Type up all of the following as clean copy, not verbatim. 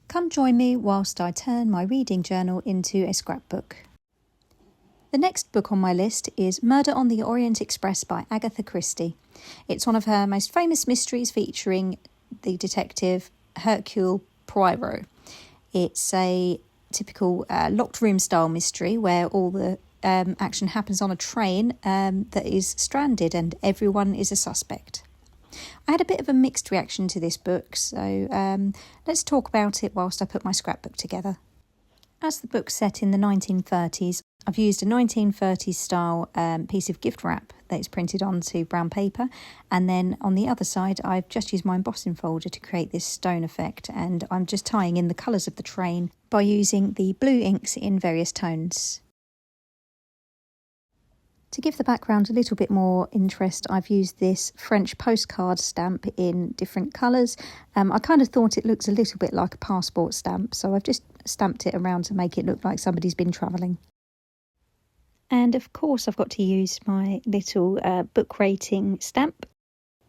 Come join me whilst I turn my reading journal into a scrapbook. The next book on my list is Murder on the Orient Express by Agatha Christie. It's one of her most famous mysteries featuring the detective Hercule Poirot. It's a typical locked room style mystery where all the action happens on a train that is stranded and everyone is a suspect. I had a bit of a mixed reaction to this book, so let's talk about it whilst I put my scrapbook together. As the book's set in the 1930s, I've used a 1930s style piece of gift wrap that is printed onto brown paper, and then on the other side I've just used my embossing folder to create this stone effect, and I'm just tying in the colours of the train by using the blue inks in various tones. To give the background a little bit more interest, I've used this French postcard stamp in different colours. I kind of thought it looks a little bit like a passport stamp, so I've just stamped it around to make it look like somebody's been travelling. And of course I've got to use my little book rating stamp.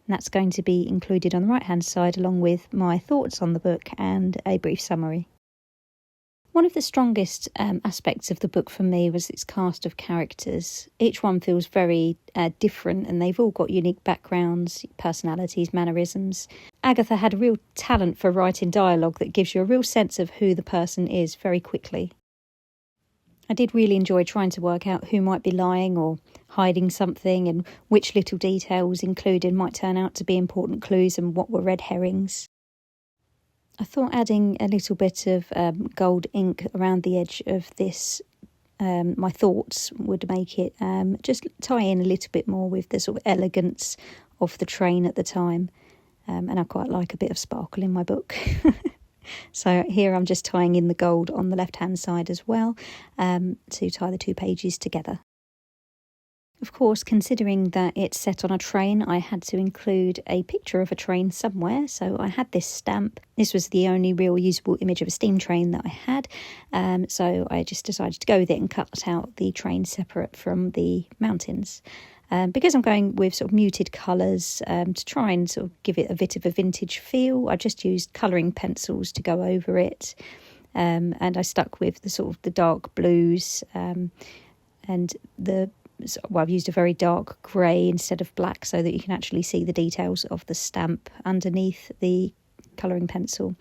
And that's going to be included on the right hand side along with my thoughts on the book and a brief summary. One of the strongest aspects of the book for me was its cast of characters. Each one feels very different, and they've all got unique backgrounds, personalities, mannerisms. Agatha had a real talent for writing dialogue that gives you a real sense of who the person is very quickly. I did really enjoy trying to work out who might be lying or hiding something, and which little details included might turn out to be important clues and what were red herrings. I thought adding a little bit of gold ink around the edge of this, my thoughts, would make it just tie in a little bit more with the sort of elegance of the train at the time. And I quite like a bit of sparkle in my book. So here I'm just tying in the gold on the left-hand side as well to tie the two pages together. Of course, considering that it's set on a train, I had to include a picture of a train somewhere, so I had this stamp. This was the only real usable image of a steam train that I had, so I just decided to go with it and cut out the train separate from the mountains. Because I'm going with sort of muted colours to try and sort of give it a bit of a vintage feel, I just used colouring pencils to go over it, and I stuck with the sort of the dark blues and I've used a very dark grey instead of black so that you can actually see the details of the stamp underneath the colouring pencil.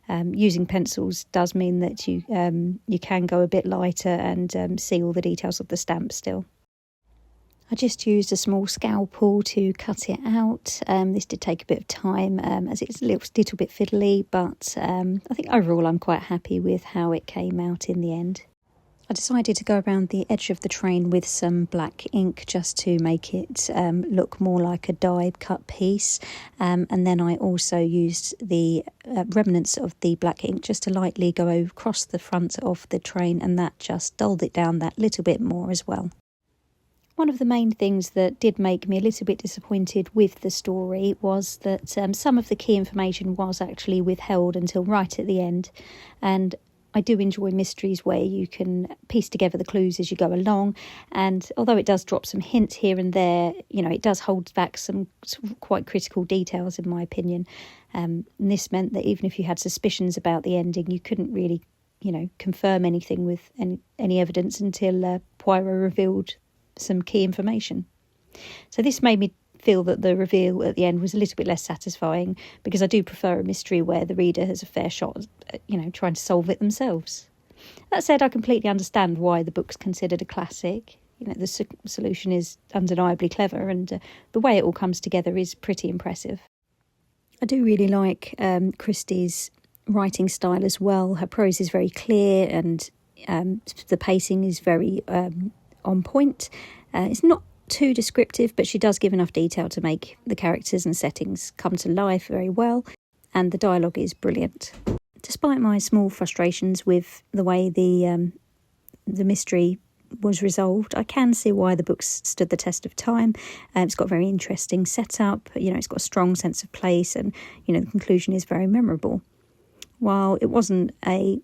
Using pencils does mean that you can go a bit lighter and see all the details of the stamp still. I just used a small scalpel to cut it out. This did take a bit of time as it's a little bit fiddly, but I think overall I'm quite happy with how it came out in the end. I decided to go around the edge of the train with some black ink just to make it look more like a die cut piece, and then I also used the remnants of the black ink just to lightly go across the front of the train, and that just dulled it down that little bit more as well. One of the main things that did make me a little bit disappointed with the story was that some of the key information was actually withheld until right at the end, and I do enjoy mysteries where you can piece together the clues as you go along, and although it does drop some hints here and there, it does hold back some sort of quite critical details in my opinion. And this meant that even if you had suspicions about the ending, you couldn't really, confirm anything with any evidence until Poirot revealed some key information. So this made me feel that the reveal at the end was a little bit less satisfying, because I do prefer a mystery where the reader has a fair shot at, trying to solve it themselves. That said, I completely understand why the book's considered a classic. The solution is undeniably clever, and the way it all comes together is pretty impressive. I do really like Christie's writing style as well. Her prose is very clear, and the pacing is very on point. It's not too descriptive, but she does give enough detail to make the characters and settings come to life very well, and the dialogue is brilliant. Despite my small frustrations with the way the mystery was resolved, I can see why the book stood the test of time. It's got a very interesting setup, it's got a strong sense of place, and the conclusion is very memorable. While it wasn't a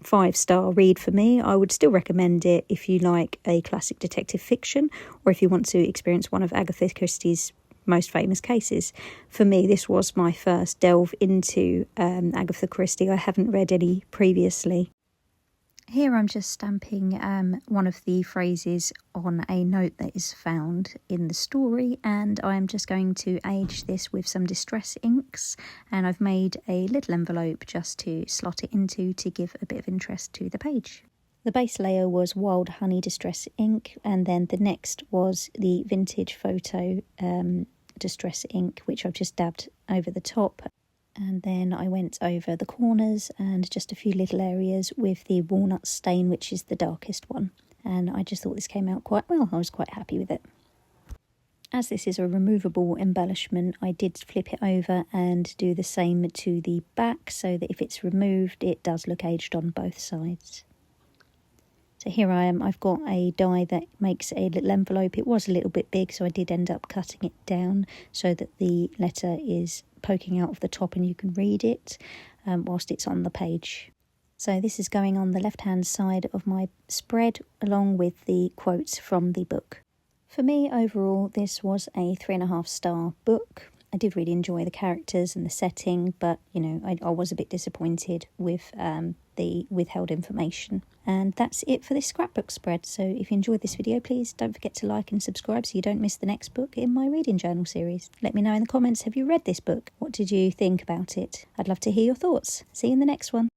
5-star read for me, I would still recommend it if you like a classic detective fiction, or if you want to experience one of Agatha Christie's most famous cases. For me, this was my first delve into Agatha Christie. I haven't read any previously. Here I'm just stamping one of the phrases on a note that is found in the story, and I'm just going to age this with some distress inks, and I've made a little envelope just to slot it into to give a bit of interest to the page. The base layer was Wild Honey Distress ink, and then the next was the Vintage Photo Distress ink, which I've just dabbed over the top. And then I went over the corners and just a few little areas with the Walnut Stain, which is the darkest one. And I just thought this came out quite well. I was quite happy with it. As this is a removable embellishment, I did flip it over and do the same to the back, so that if it's removed, it does look aged on both sides. So here I am, I've got a die that makes a little envelope. It was a little bit big, so I did end up cutting it down so that the letter is poking out of the top and you can read it whilst it's on the page. So this is going on the left-hand side of my spread, along with the quotes from the book. For me, overall, this was a 3.5-star book. I did really enjoy the characters and the setting, but, you know, I was a bit disappointed with the withheld information. And that's it for this scrapbook spread. So if you enjoyed this video, please don't forget to like and subscribe so you don't miss the next book in my reading journal series. Let me know in the comments, have you read this book? What did you think about it? I'd love to hear your thoughts. See you in the next one.